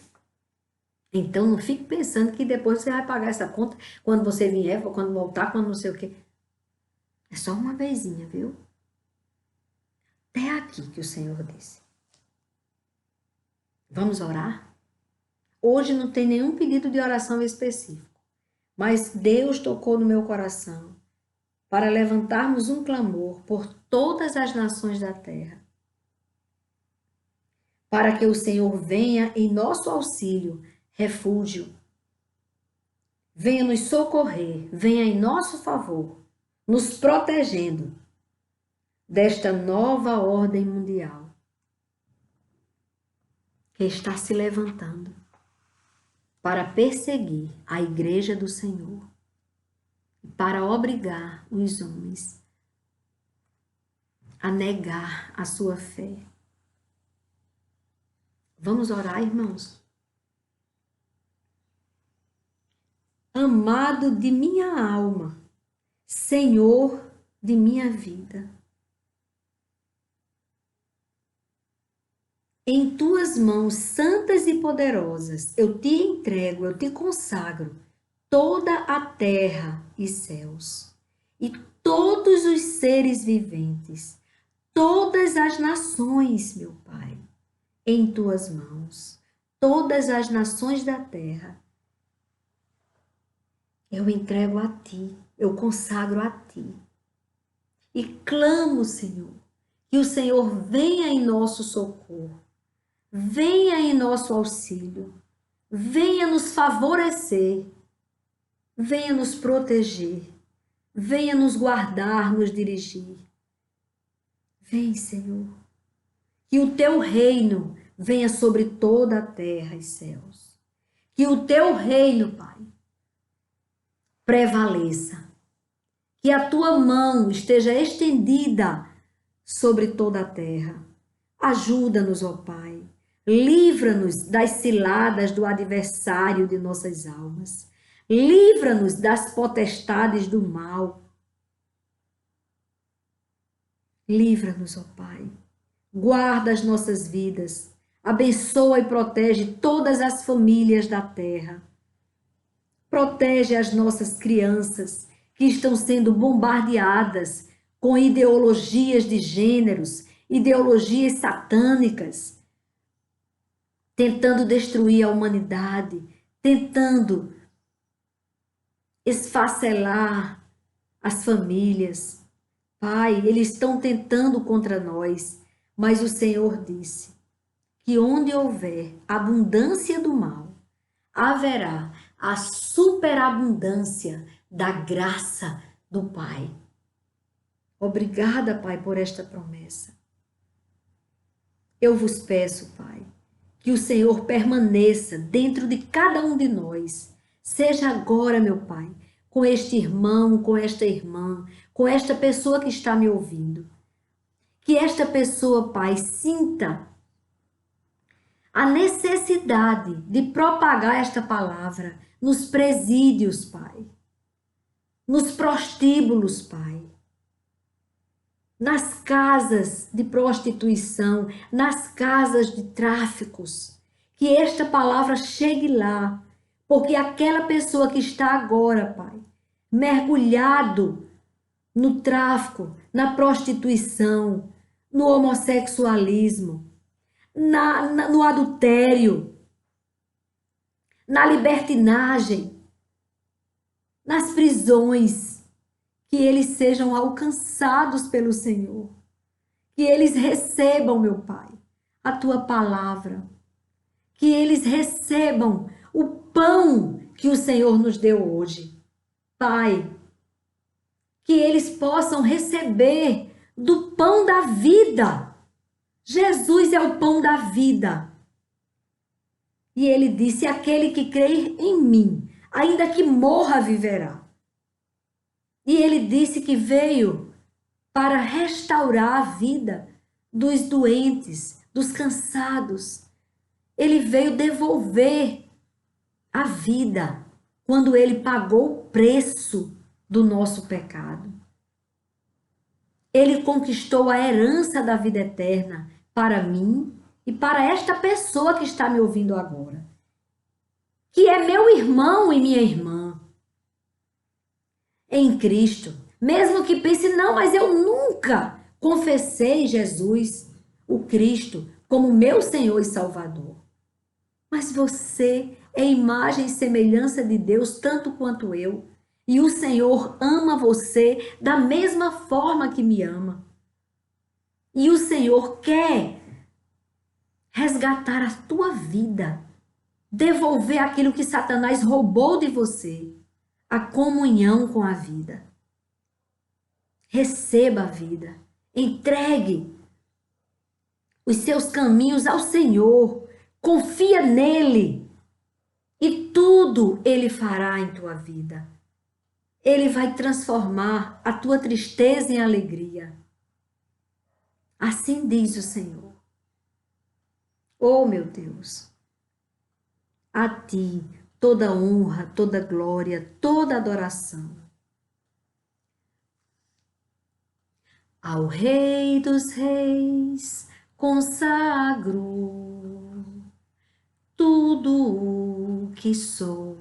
Então não fique pensando que depois você vai pagar essa conta quando você vier, quando voltar, quando não sei o quê. É só uma vezinha, viu? Até aqui que o Senhor disse. Vamos orar? Hoje não tem nenhum pedido de oração específico, mas Deus tocou no meu coração para levantarmos um clamor por todas as nações da terra, para que o Senhor venha em nosso auxílio, refúgio, venha nos socorrer, venha em nosso favor, nos protegendo desta nova ordem mundial que está se levantando para perseguir a igreja do Senhor e para obrigar os homens a negar a sua fé. Vamos orar, irmãos? Amado de minha alma, Senhor de minha vida, em tuas mãos santas e poderosas, eu te entrego, eu te consagro toda a terra e céus, e todos os seres viventes, todas as nações, meu Pai, em tuas mãos, todas as nações da terra, eu entrego a ti, eu consagro a ti. E clamo, Senhor, que o Senhor venha em nosso socorro, venha em nosso auxílio, venha nos favorecer, venha nos proteger, venha nos guardar, nos dirigir. Vem, Senhor, que o teu reino venha sobre toda a terra e céus. Que o teu reino, Pai, prevaleça. Que a tua mão esteja estendida sobre toda a terra. Ajuda-nos, ó Pai. Livra-nos das ciladas do adversário de nossas almas. Livra-nos das potestades do mal. Livra-nos, ó Pai. Guarda as nossas vidas. Abençoa e protege todas as famílias da terra. Protege as nossas crianças que estão sendo bombardeadas com ideologias de gêneros, ideologias satânicas, tentando destruir a humanidade, tentando esfacelar as famílias. Pai, eles estão tentando contra nós, mas o Senhor disse que onde houver abundância do mal, haverá a superabundância da graça do Pai. Obrigada, Pai, por esta promessa. Eu vos peço, Pai, que o Senhor permaneça dentro de cada um de nós. Seja agora, meu Pai, com este irmão, com esta irmã, com esta pessoa que está me ouvindo. Que esta pessoa, Pai, sinta a necessidade de propagar esta palavra nos presídios, Pai, nos prostíbulos, Pai, nas casas de prostituição, nas casas de tráficos, que esta palavra chegue lá, porque aquela pessoa que está agora, Pai, mergulhado no tráfico, na prostituição, no homossexualismo, no adultério, na libertinagem, nas prisões, que eles sejam alcançados pelo Senhor, que eles recebam, meu Pai, a tua palavra, que eles recebam o pão que o Senhor nos deu hoje. Pai, que eles possam receber do pão da vida. Jesus é o pão da vida. E ele disse, aquele que crer em mim, ainda que morra, viverá. E ele disse que veio para restaurar a vida dos doentes, dos cansados. Ele veio devolver a vida quando ele pagou o preço do nosso pecado. Ele conquistou a herança da vida eterna para mim e para esta pessoa que está me ouvindo agora. que é meu irmão e minha irmã em Cristo, mesmo que pense, não, mas eu nunca confessei Jesus, o Cristo, como meu Senhor e Salvador. Mas você é imagem e semelhança de Deus tanto quanto eu. E o Senhor ama você da mesma forma que me ama. E o Senhor quer resgatar a tua vida, devolver aquilo que Satanás roubou de você, a comunhão com a vida. Receba a vida, entregue os seus caminhos ao Senhor, confia nele e tudo ele fará em tua vida. Ele vai transformar a tua tristeza em alegria. Assim diz o Senhor. Oh, meu Deus, a ti toda honra, toda glória, toda adoração. Ao Rei dos Reis consagro tudo o que sou.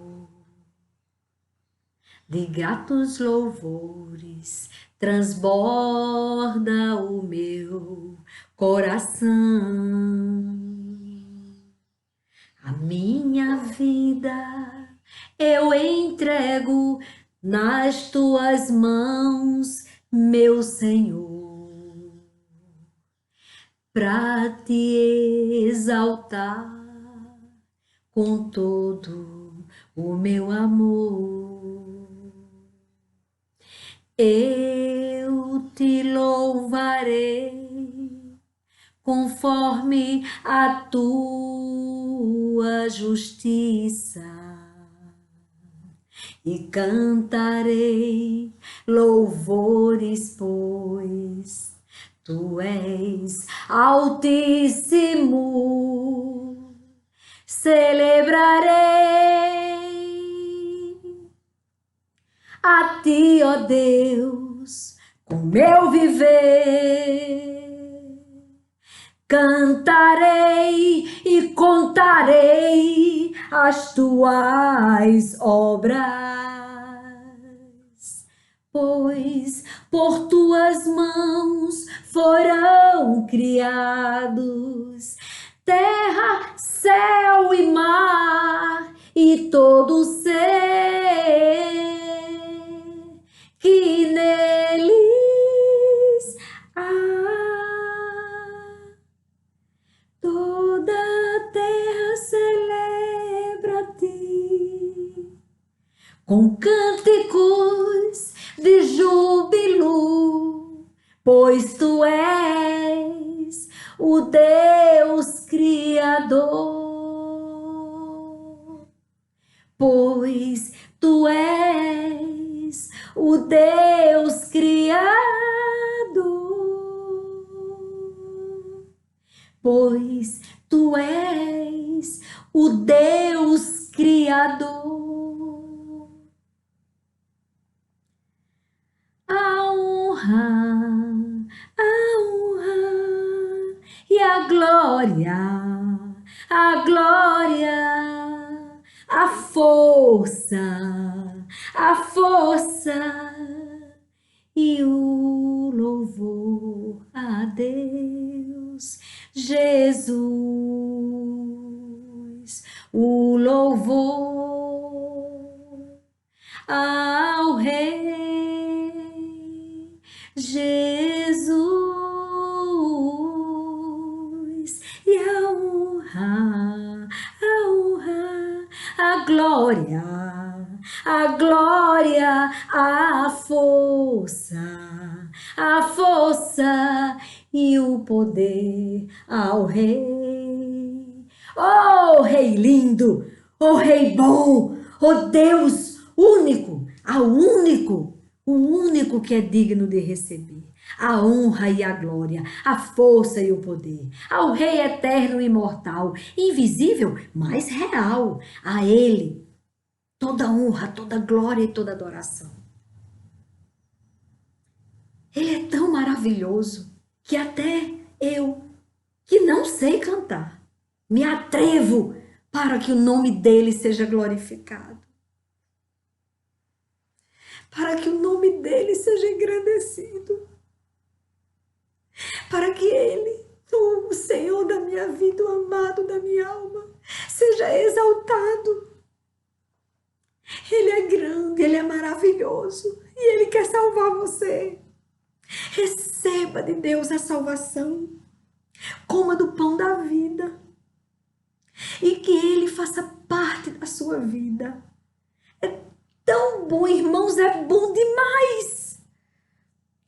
De gratos louvores transborda o meu coração. A minha vida eu entrego nas tuas mãos, meu Senhor, para te exaltar com todo o meu amor. Eu te louvarei conforme a tua justiça e cantarei louvores, pois tu és altíssimo. Celebrarei a ti, ó Deus, com meu viver. Cantarei e contarei as tuas obras, pois por tuas mãos foram criados terra, céu e mar e todo ser que neles há. Toda a terra celebra a ti, com cânticos de júbilo, pois tu és o Deus Criador. Pois tu és o Deus Criador. Pois tu és o Deus Criador. A honra e a glória, a força e o louvor a Deus. Jesus, o louvor ao Rei Jesus e a honra, a glória, a força e o poder ao Rei. Oh, Rei lindo, oh, Rei bom, oh, Deus único, o único que é digno de receber a honra e a glória, a força e o poder, ao Rei eterno e imortal, invisível, mas real, a Ele toda honra, toda glória e toda adoração. Ele é tão maravilhoso que até eu, que não sei cantar, me atrevo para que o nome dele seja glorificado, para que o nome dele seja engrandecido, para que ele, o Senhor da minha vida, o amado da minha alma, seja exaltado. Ele é grande, ele é maravilhoso e ele quer salvar você. Receba de Deus a salvação, coma do pão da vida e que ele faça parte da sua vida. É tão bom, irmãos, é bom demais.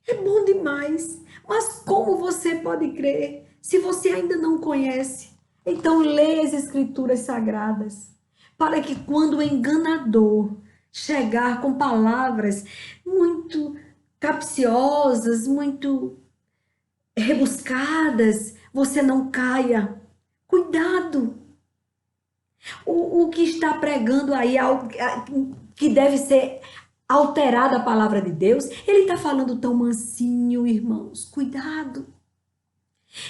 É bom demais. Mas como você pode crer se você ainda não conhece? Então leia as Escrituras Sagradas, para que quando o enganador chegar com palavras muito capciosas, muito rebuscadas, você não caia. Cuidado! O que está pregando aí, que deve ser alterada a palavra de Deus, ele está falando tão mansinho, irmãos. Cuidado!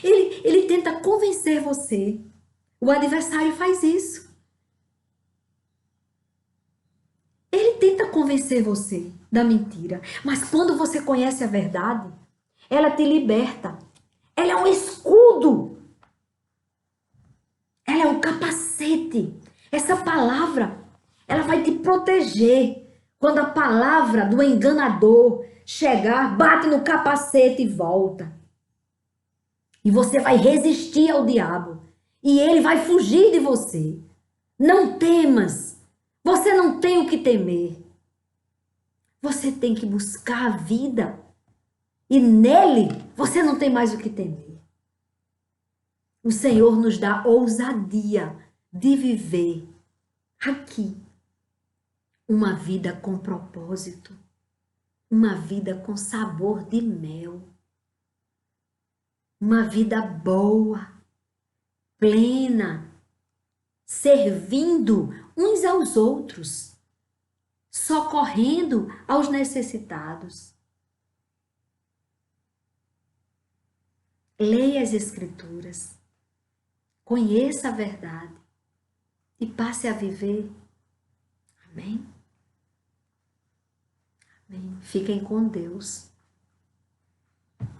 Ele tenta convencer você. O adversário faz isso. Ele tenta convencer você da mentira. Mas quando você conhece a verdade, ela te liberta. Ela é um escudo. Ela é um capacete. Essa palavra, ela vai te proteger. Quando a palavra do enganador chegar, bate no capacete e volta. E você vai resistir ao diabo. E ele vai fugir de você. Não temas. Você não tem o que temer. Você tem que buscar a vida. E nele você não tem mais o que temer. O Senhor nos dá ousadia de viver aqui uma vida com propósito, uma vida com sabor de mel, uma vida boa, plena, servindo uns aos outros, socorrendo aos necessitados. Leia as Escrituras, conheça a verdade e passe a viver. Amém? Amém. Fiquem com Deus.